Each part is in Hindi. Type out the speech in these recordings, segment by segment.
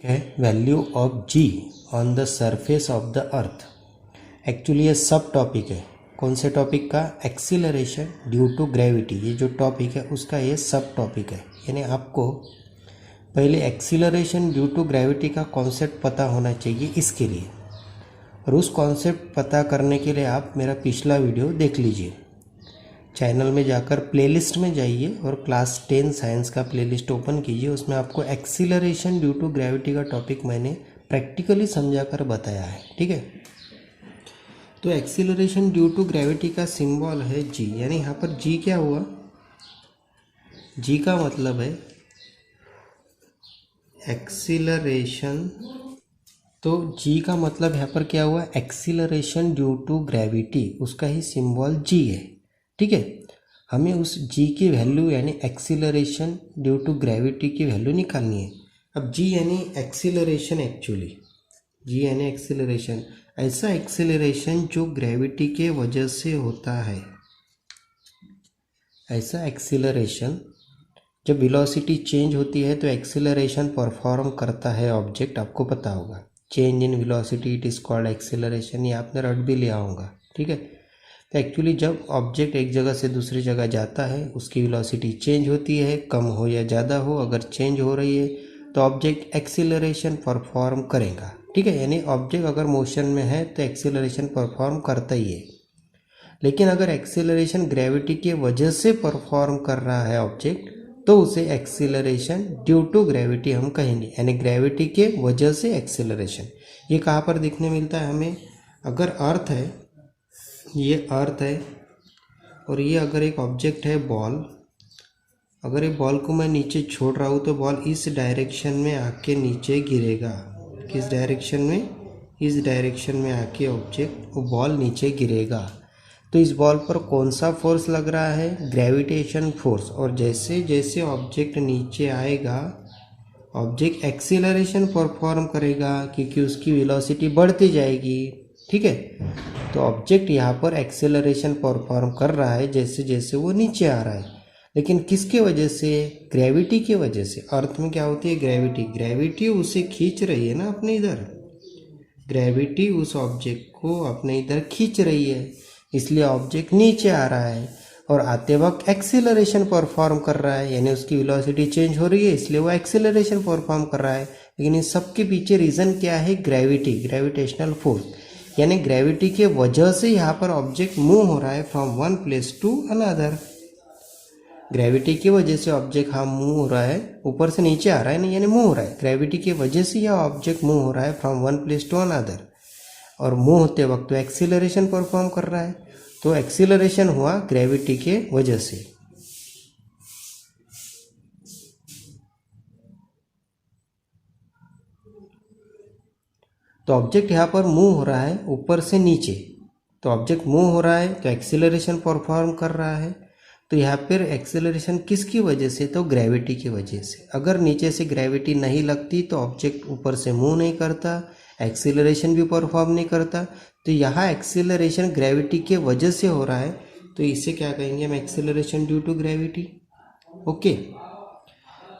है value of g on the surface of the earth. Actually ये सब टॉपिक है। कौन से टॉपिक का? Acceleration due to gravity. ये जो टॉपिक है उसका ये सब टॉपिक है। यानी आपको पहले एक्सीलरेशन ड्यू टू ग्रेविटी का कॉन्सेप्ट पता होना चाहिए इसके लिए, और उस कॉन्सेप्ट पता करने के लिए आप मेरा पिछला वीडियो देख लीजिए। चैनल में जाकर प्लेलिस्ट में जाइए और क्लास 10 साइंस का प्लेलिस्ट ओपन कीजिए। उसमें आपको एक्सीलरेशन ड्यू टू ग्रेविटी का टॉपिक मैंने प्रैक्टिकली समझा कर बताया है। ठीक है, तो एक्सीलरेशन ड्यू टू ग्रेविटी का सिंबल है जी। यानी यहाँ पर जी क्या हुआ? जी का मतलब है एक्सीलरेशन। तो जी का मतलब यहाँ पर क्या हुआ? एक्सीलरेशन ड्यू टू ग्रेविटी, उसका ही सिंबल जी है। ठीक है, हमें उस जी की वैल्यू यानी एक्सीलरेशन ड्यू टू ग्रेविटी की वैल्यू निकालनी है। अब जी यानी एक्सीलरेशन, एक्चुअली जी यानी एक्सीलरेशन, ऐसा एक्सीलरेशन जो ग्रेविटी के वजह से होता है। ऐसा एक्सीलरेशन जब वेलोसिटी चेंज होती है तो एक्सीलरेशन परफॉर्म करता है ऑब्जेक्ट। आपको पता होगा change in velocity it is called acceleration. ये आपने रट भी लिया होगा। ठीक है, तो एक्चुअली जब ऑब्जेक्ट एक जगह से दूसरी जगह जाता है उसकी वेलोसिटी चेंज होती है, कम हो या ज़्यादा हो। अगर चेंज हो रही है तो ऑब्जेक्ट एक्सीलरेशन परफॉर्म करेगा। ठीक है, यानी ऑब्जेक्ट अगर मोशन में है तो एक्सीलरेशन परफॉर्म करता ही है। लेकिन अगर एक्सीलरेशन ग्रेविटी के वजह से परफॉर्म कर रहा है ऑब्जेक्ट, तो उसे एक्सीलरेशन ड्यू टू ग्रेविटी हम कहेंगे। यानी ग्रेविटी के वजह से एक्सीलरेशन। ये कहाँ पर दिखने मिलता है हमें? अगर अर्थ है, ये अर्थ है और ये अगर एक ऑब्जेक्ट है बॉल, अगर ये बॉल को मैं नीचे छोड़ रहा हूँ तो बॉल इस डायरेक्शन में आके नीचे गिरेगा। किस डायरेक्शन में? इस डायरेक्शन में आके ऑब्जेक्ट वो बॉल नीचे गिरेगा। तो इस बॉल पर कौन सा फोर्स लग रहा है? Gravitation force. और जैसे जैसे ऑब्जेक्ट नीचे आएगा ऑब्जेक्ट एक्सीलरेशन परफॉर्म करेगा क्योंकि उसकी वेलोसिटी बढ़ती जाएगी। ठीक है, तो ऑब्जेक्ट यहाँ पर एक्सेलरेशन परफॉर्म कर रहा है जैसे जैसे वो नीचे आ रहा है। लेकिन किसके वजह से? ग्रेविटी की वजह से। अर्थ में क्या होती है? ग्रेविटी। ग्रेविटी उसे खींच रही है ना अपने इधर। ग्रेविटी उस ऑब्जेक्ट को अपने इधर खींच रही है, इसलिए ऑब्जेक्ट नीचे आ रहा है और आते वक्त एक्सेलरेशन परफॉर्म कर रहा है। यानी उसकी वेलोसिटी चेंज हो रही है इसलिए वो एक्सेलरेशन परफॉर्म कर रहा है। लेकिन इन सब के पीछे रीज़न क्या है? Gravity, gravitational force. यानी ग्रेविटी के वजह से यहाँ पर ऑब्जेक्ट मूव हो रहा है from one place to another. Gravity की वजह से ऑब्जेक्ट हाँ मूव हो रहा है, ऊपर से नीचे आ रहा है नहीं, यानी मूव हो रहा है। ग्रेविटी की वजह से यह ऑब्जेक्ट मूव हो रहा है from one place to another, और मूव होते वक्त तो एक्सीलरेशन परफॉर्म कर रहा है। तो एक्सीलरेशन हुआ ग्रेविटी के वजह से। तो ऑब्जेक्ट यहाँ पर मूव हो रहा है ऊपर से नीचे, तो ऑब्जेक्ट मूव हो रहा है तो एक्सीलरेशन परफॉर्म कर रहा है। तो यहाँ पर एक्सीलरेशन किसकी वजह से? तो ग्रेविटी की वजह से। अगर नीचे से ग्रेविटी नहीं लगती तो ऑब्जेक्ट ऊपर से मूव नहीं करता, एक्सीलरेशन भी परफॉर्म नहीं करता। तो यहाँ एक्सीलरेशन ग्रेविटी के वजह से हो रहा है, तो इसे क्या कहेंगे हम? Acceleration due to gravity. Okay,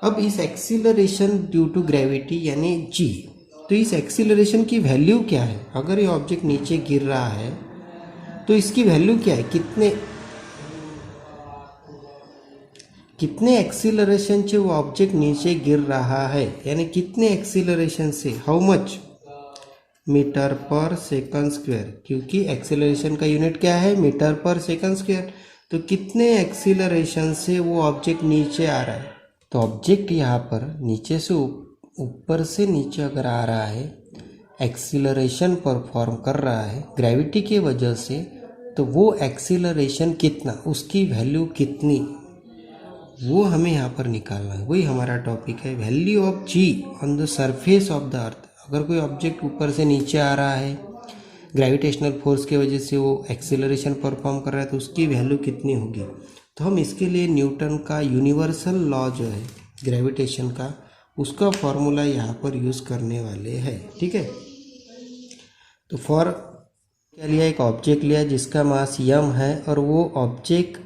अब इस एक्सीलरेशन ड्यू टू ग्रेविटी यानी जी, तो इस एक्सीलरेशन की वैल्यू क्या है? अगर ये ऑब्जेक्ट नीचे गिर रहा है तो इसकी वैल्यू क्या है? कितने एक्सीलरेशन से वो ऑब्जेक्ट नीचे गिर रहा है, यानी कितने एक्सीलरेशन से? How much? मीटर पर सेकंड स्क्वायर, क्योंकि एक्सीलरेशन का यूनिट क्या है? मीटर पर सेकंड स्क्वायर। तो कितने एक्सीलरेशन से वो ऑब्जेक्ट नीचे आ रहा है? तो ऑब्जेक्ट यहाँ पर नीचे से ऊपर से नीचे अगर आ रहा है, एक्सीलरेशन परफॉर्म कर रहा है ग्रेविटी की वजह से, तो वो एक्सीलरेशन कितना, उसकी वैल्यू कितनी, वो हमें यहाँ पर निकालना है। वही हमारा टॉपिक है, value of g on the surface of the earth. अगर कोई ऑब्जेक्ट ऊपर से नीचे आ रहा है ग्रेविटेशनल फोर्स की वजह से, वो एक्सीलरेशन परफॉर्म कर रहा है, तो उसकी वैल्यू कितनी होगी? तो हम इसके लिए न्यूटन का यूनिवर्सल लॉ जो है ग्रेविटेशन का, उसका फॉर्मूला यहाँ पर यूज़ करने वाले हैं। ठीक है, तो फॉर क्या लिया? एक ऑब्जेक्ट लिया जिसका मास यम है और वो ऑब्जेक्ट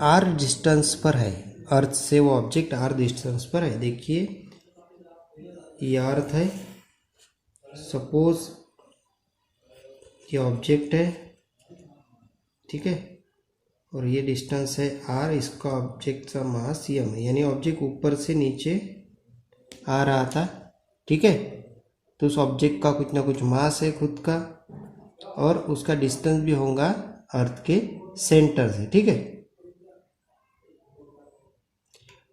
आर डिस्टेंस पर है अर्थ से। वो ऑब्जेक्ट आर डिस्टेंस पर है। देखिए ये अर्थ है, सपोज ये ऑब्जेक्ट है, ठीक है, और ये डिस्टेंस है r, इसका ऑब्जेक्ट का मास m है, यानी ऑब्जेक्ट ऊपर से नीचे आ रहा था, ठीक है। तो उस ऑब्जेक्ट का कुछ ना कुछ मास है खुद का, और उसका डिस्टेंस भी होगा अर्थ के सेंटर से, ठीक है।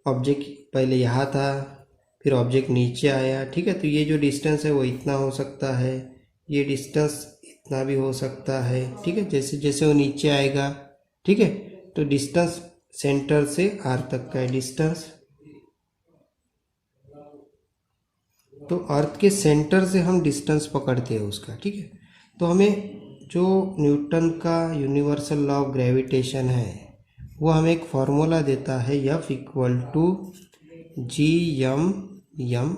ऑब्जेक्ट पहले यहाँ था, फिर ऑब्जेक्ट नीचे आया, ठीक है। तो ये जो डिस्टेंस है वो इतना हो सकता है, ये डिस्टेंस इतना भी हो सकता है, ठीक है, जैसे जैसे वो नीचे आएगा, ठीक है। तो डिस्टेंस सेंटर से आर तक का है डिस्टेंस, तो अर्थ के सेंटर से हम डिस्टेंस पकड़ते हैं उसका, ठीक है। तो हमें जो न्यूटन का यूनिवर्सल लॉ ऑफ ग्रेविटेशन है वो हमें एक फॉर्मूला देता है, F equal to G(m)(m)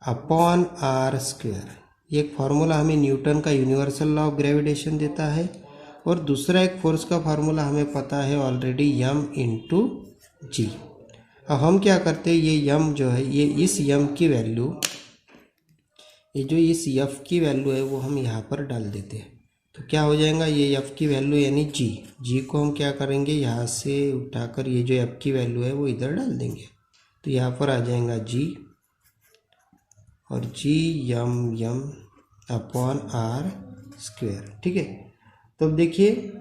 upon r square. ये एक फार्मूला हमें न्यूटन का यूनिवर्सल लॉ ऑफ ग्रेविटेशन देता है, और दूसरा एक फोर्स का फार्मूला हमें पता है ऑलरेडी, m इंटू जी। अब हम क्या करते हैं, ये m जो है, ये इस m की वैल्यू, ये जो इस f की वैल्यू है वो हम यहाँ पर डाल देते हैं। तो क्या हो जाएगा, ये f की वैल्यू यानी g को हम क्या करेंगे, यहाँ से उठाकर ये जो f की वैल्यू है वो इधर डाल देंगे। तो यहाँ पर आ जाएगा g, और G(m)(m) अपॉन आर स्क्वायर, ठीक है। तो अब देखिए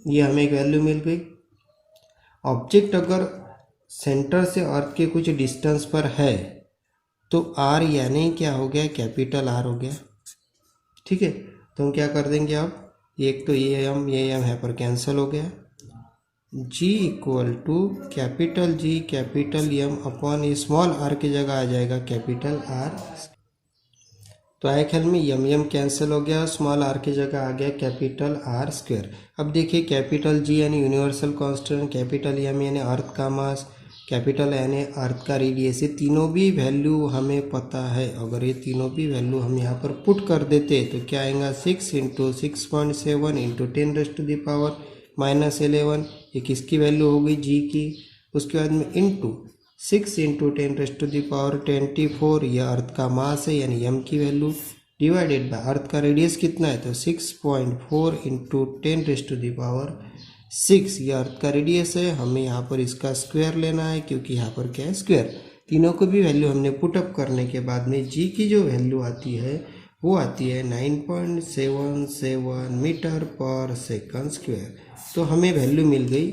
ये हमें एक वैल्यू मिल गई। ऑब्जेक्ट अगर सेंटर से अर्थ के कुछ डिस्टेंस पर है तो R यानी क्या हो गया, कैपिटल R हो गया, ठीक है। तो हम क्या कर देंगे, अब ये एक तो ये m यहाँ पर कैंसिल हो गया, G equal to capital G capital M upon ये स्मॉल r की जगह आ जाएगा कैपिटल R। तो आए ख्याल में m कैंसिल हो गया, स्मॉल r की जगह आ गया कैपिटल R स्क्वायर। अब देखिए कैपिटल G यानी यूनिवर्सल कांस्टेंट, कैपिटल M यानी अर्थ का मास, कैपिटल N है अर्थ का रेडियस, ये तीनों भी वैल्यू हमें पता है। अगर ये तीनों भी वैल्यू हम यहाँ पर पुट कर देते तो क्या आएगा, 6 इंटू 6.7 इंटू 10⁻⁻11, ये किसकी वैल्यू होगी, G की। उसके बाद में इंटू 6 इंटू 10⁻24, यह अर्थ का मास है यानी m की वैल्यू, डिवाइडेड बाय अर्थ का रेडियस कितना है, तो 6.4 इंटू 10⁻6, यह अर्थ का रेडियस है। हमें यहाँ पर इसका स्क्वायर लेना है क्योंकि यहाँ पर क्या है, स्क्वायर। तीनों को भी वैल्यू हमने पुटअप करने के बाद में g की जो वैल्यू आती है वो आती है 9.77 मीटर पर सेकंड स्क्वायर। तो हमें वैल्यू मिल गई,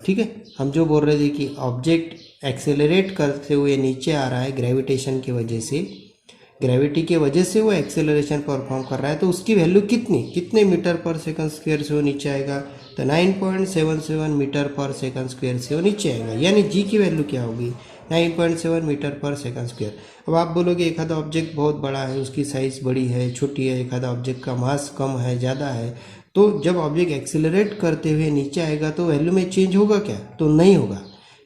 ठीक है। हम जो बोल रहे थे कि ऑब्जेक्ट एक्सेलरेट करते हुए नीचे आ रहा है ग्रेविटेशन की वजह से, ग्रेविटी की वजह से वो एक्सेलरेशन परफॉर्म कर रहा है, तो उसकी वैल्यू कितने मीटर पर सेकंड स्क्वायर से वो नीचे आएगा, तो 9.77 मीटर पर सेकंड स्क्वायर से वो नीचे आएगा, यानी जी की वैल्यू क्या होगी, 9.7 मीटर पर सेकंड स्क्वायर। अब आप बोलोगे एक आधा ऑब्जेक्ट बहुत बड़ा है, उसकी साइज़ बड़ी है, छोटी है, एक आधा ऑब्जेक्ट का मास कम है, ज़्यादा है, तो जब ऑब्जेक्ट एक्सेलरेट करते हुए नीचे आएगा तो वैल्यू में चेंज होगा क्या, तो नहीं होगा,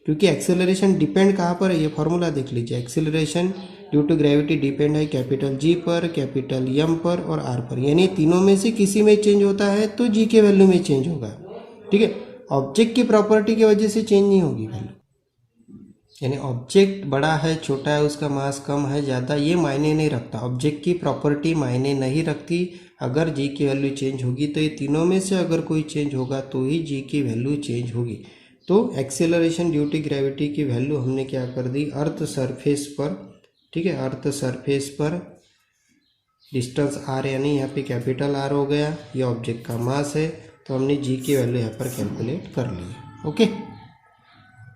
क्योंकि एक्सेलरेशन डिपेंड कहाँ पर है, ये फॉर्मूला देख लीजिए। Acceleration due to gravity depend है कैपिटल G पर, कैपिटल M पर और R पर, यानी तीनों में से किसी में चेंज होता है तो G के वैल्यू में चेंज होगा, ठीक है। ऑब्जेक्ट की प्रॉपर्टी की वजह से चेंज नहीं होगी वैल्यू, यानी ऑब्जेक्ट बड़ा है, छोटा है, उसका मास कम है, ज़्यादा, ये मायने नहीं रखता। ऑब्जेक्ट की प्रॉपर्टी मायने नहीं रखती। अगर जी की वैल्यू चेंज होगी तो ये तीनों में से अगर कोई चेंज होगा तो ही जी की वैल्यू चेंज होगी। तो एक्सेलरेशन ड्यू टू ग्रेविटी की वैल्यू हमने क्या कर दी, अर्थ सरफेस पर, ठीक है, अर्थ सरफेस पर डिस्टेंस r यानी यहाँ पे कैपिटल R हो गया, ये ऑब्जेक्ट का मास है, तो हमने जी की वैल्यू यहाँ पर कैलकुलेट कर ली। ओके।